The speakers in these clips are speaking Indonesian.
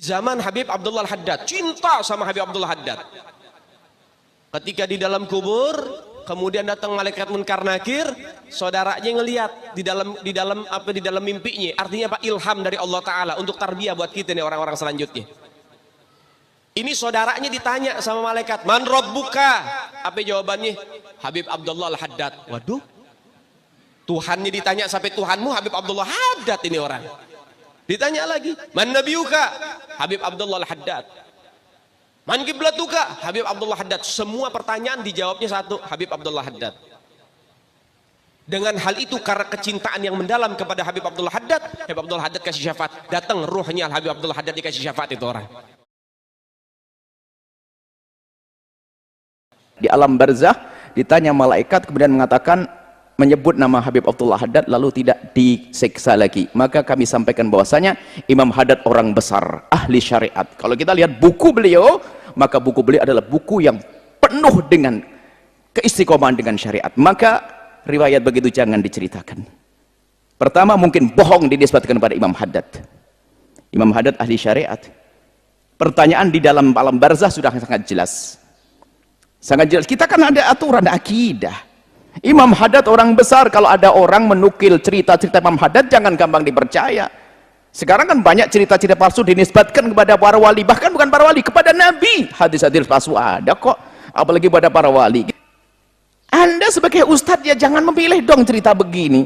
Zaman Habib Abdullah Al-Haddad, cinta sama Habib Abdullah Haddad. Ketika di dalam kubur, kemudian datang malaikat Munkar Nakir, saudaranya ngelihat di dalam mimpinya. Artinya apa? Ilham dari Allah Taala untuk tarbiyah buat kita nih orang-orang selanjutnya. Ini saudaranya ditanya sama malaikat, "Man rabbuka?" Apa jawabannya? Habib Abdullah Al-Haddad. Waduh. Tuhannya ditanya sampai Tuhanmu Habib Abdullah Haddad ini orang. Ditanya lagi, "Man nabiyuka?" Habib Abdullah Al-Haddad. "Man kiblatuka?" Habib Abdullah Haddad. Semua pertanyaan dijawabnya satu, Habib Abdullah Haddad. Dengan hal itu karena kecintaan yang mendalam kepada Habib Abdullah Haddad, Habib Abdullah Haddad kasih syafaat. Datang ruhnya Habib Abdullah Haddad dikasih syafaat itu orang. Di alam barzah ditanya malaikat, kemudian mengatakan, menyebut nama Habib Abdullah Haddad lalu tidak disiksa lagi. Maka kami sampaikan bahwasanya Imam Haddad orang besar, ahli syariat. Kalau kita lihat buku beliau, maka buku beliau adalah buku yang penuh dengan keistiqomahan dengan syariat. Maka riwayat begitu jangan diceritakan. Pertama, mungkin bohong dinisbatkan kepada Imam Haddad. Imam Haddad ahli syariat. Pertanyaan di dalam alam barzah sudah sangat jelas. Sangat jelas. Kita kan ada aturan akidah. Imam Haddad orang besar. Kalau ada orang menukil cerita-cerita Imam Haddad, jangan gampang dipercaya. Sekarang kan banyak cerita-cerita palsu dinisbatkan kepada para wali, bahkan bukan para wali, kepada Nabi. Hadis-hadis palsu ada kok, apalagi pada para wali. Anda sebagai ustadz ya jangan memilih dong cerita begini.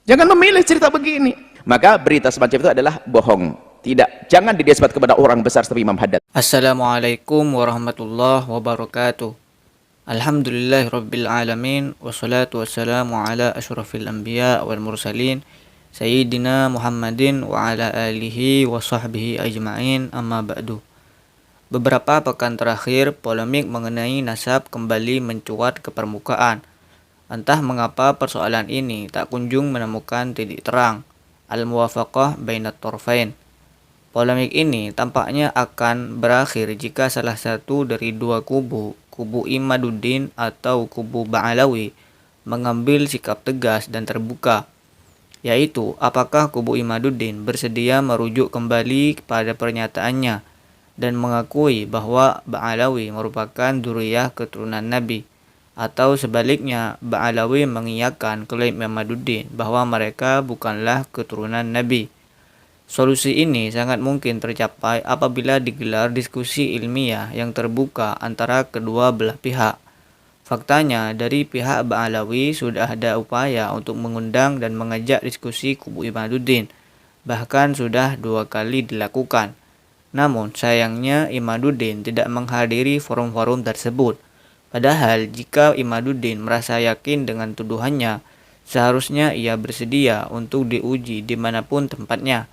Jangan memilih cerita begini. Maka berita semacam itu adalah bohong. Tidak, jangan dinisbat kepada orang besar seperti Imam Haddad. Assalamualaikum warahmatullahi wabarakatuh. Alhamdulillahirabbil alamin, wassalatu wassalamu ala asyrafil anbiya wal mursalin sayyidina Muhammadin wa ala alihi wa sahbihi ajma'in, amma ba'du. Beberapa pekan terakhir, polemik mengenai nasab kembali mencuat ke permukaan. Entah mengapa persoalan ini tak kunjung menemukan titik terang, al-muwafaqah bainat tarfain. Polemik ini tampaknya akan berakhir jika salah satu dari dua kubu Imaduddin atau kubu Ba'alawi, mengambil sikap tegas dan terbuka, yaitu apakah kubu Imaduddin bersedia merujuk kembali pada pernyataannya dan mengakui bahwa Ba'alawi merupakan dzurriyyah keturunan Nabi, atau sebaliknya Ba'alawi mengiyakan klaim Imaduddin bahwa mereka bukanlah keturunan Nabi. Solusi ini sangat mungkin tercapai apabila digelar diskusi ilmiah yang terbuka antara kedua belah pihak. Faktanya, dari pihak Ba'alawi sudah ada upaya untuk mengundang dan mengajak diskusi kubu Imaduddin. Bahkan sudah 2 kali dilakukan. Namun sayangnya Imaduddin tidak menghadiri forum-forum tersebut. Padahal jika Imaduddin merasa yakin dengan tuduhannya, seharusnya ia bersedia untuk diuji dimanapun tempatnya.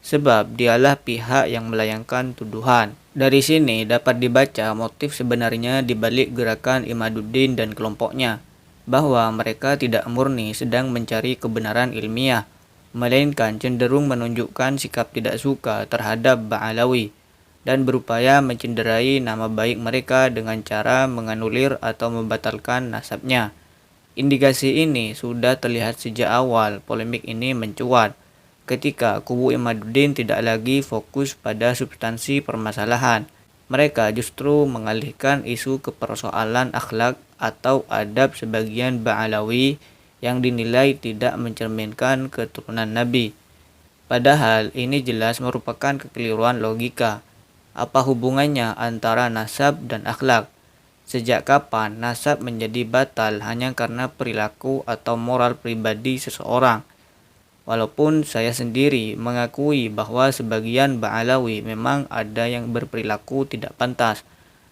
Sebab dialah pihak yang melayangkan tuduhan. Dari sini dapat dibaca motif sebenarnya di balik gerakan Imaduddin dan kelompoknya, bahwa mereka tidak murni sedang mencari kebenaran ilmiah, melainkan cenderung menunjukkan sikap tidak suka terhadap Ba'alawi dan berupaya mencederai nama baik mereka dengan cara menganulir atau membatalkan nasabnya. Indikasi ini sudah terlihat sejak awal polemik ini mencuat, ketika kubu Imaduddin tidak lagi fokus pada substansi permasalahan. Mereka justru mengalihkan isu ke persoalan akhlak atau adab sebagian Ba'alawi yang dinilai tidak mencerminkan keturunan Nabi. Padahal ini jelas merupakan kekeliruan logika. Apa hubungannya antara nasab dan akhlak? Sejak kapan nasab menjadi batal hanya karena perilaku atau moral pribadi seseorang? Walaupun saya sendiri mengakui bahwa sebagian Ba'alawi memang ada yang berperilaku tidak pantas,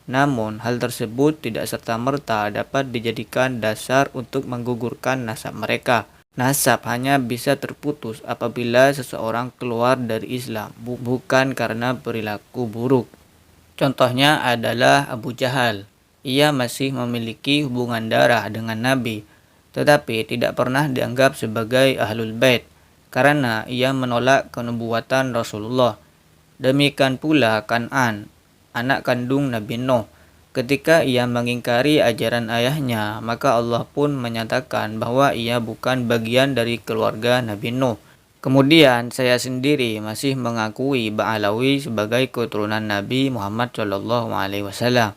namun hal tersebut tidak serta-merta dapat dijadikan dasar untuk menggugurkan nasab mereka. Nasab hanya bisa terputus apabila seseorang keluar dari Islam, bukan karena perilaku buruk. Contohnya adalah Abu Jahal. Ia masih memiliki hubungan darah dengan Nabi, tetapi tidak pernah dianggap sebagai Ahlul Bait, karena ia menolak kenubuwatan Rasulullah. Demikian pula Kan'an, anak kandung Nabi Nuh. Ketika ia mengingkari ajaran ayahnya, maka Allah pun menyatakan bahwa ia bukan bagian dari keluarga Nabi Nuh. Kemudian saya sendiri masih mengakui Ba'alawi sebagai keturunan Nabi Muhammad SAW.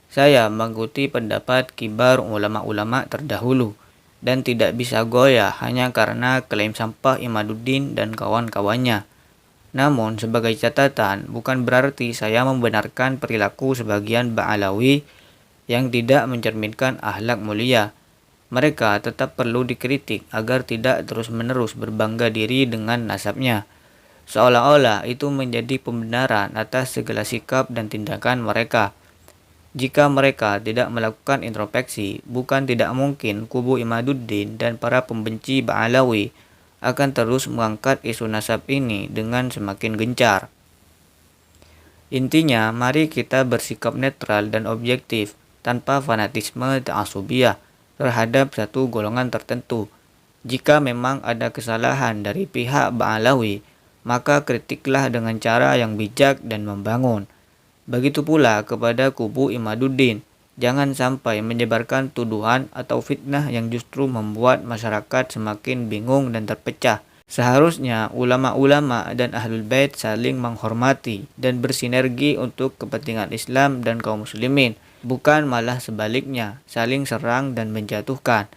Saya mengikuti pendapat kibar ulama-ulama terdahulu dan tidak bisa goyah hanya karena klaim sampah Imaduddin dan kawan-kawannya. Namun sebagai catatan, bukan berarti saya membenarkan perilaku sebagian Ba'alawi yang tidak mencerminkan akhlak mulia. Mereka tetap perlu dikritik agar tidak terus-menerus berbangga diri dengan nasabnya, seolah-olah itu menjadi pembenaran atas segala sikap dan tindakan mereka. Jika mereka tidak melakukan introspeksi, bukan tidak mungkin kubu Imaduddin dan para pembenci Ba'alawi akan terus mengangkat isu nasab ini dengan semakin gencar. Intinya, mari kita bersikap netral dan objektif tanpa fanatisme ta'asubiyah terhadap satu golongan tertentu. Jika memang ada kesalahan dari pihak Ba'alawi, maka kritiklah dengan cara yang bijak dan membangun. Begitu pula kepada kubu Imaduddin, jangan sampai menyebarkan tuduhan atau fitnah yang justru membuat masyarakat semakin bingung dan terpecah. Seharusnya ulama-ulama dan ahlul bait saling menghormati dan bersinergi untuk kepentingan Islam dan kaum muslimin, bukan malah sebaliknya, saling serang dan menjatuhkan.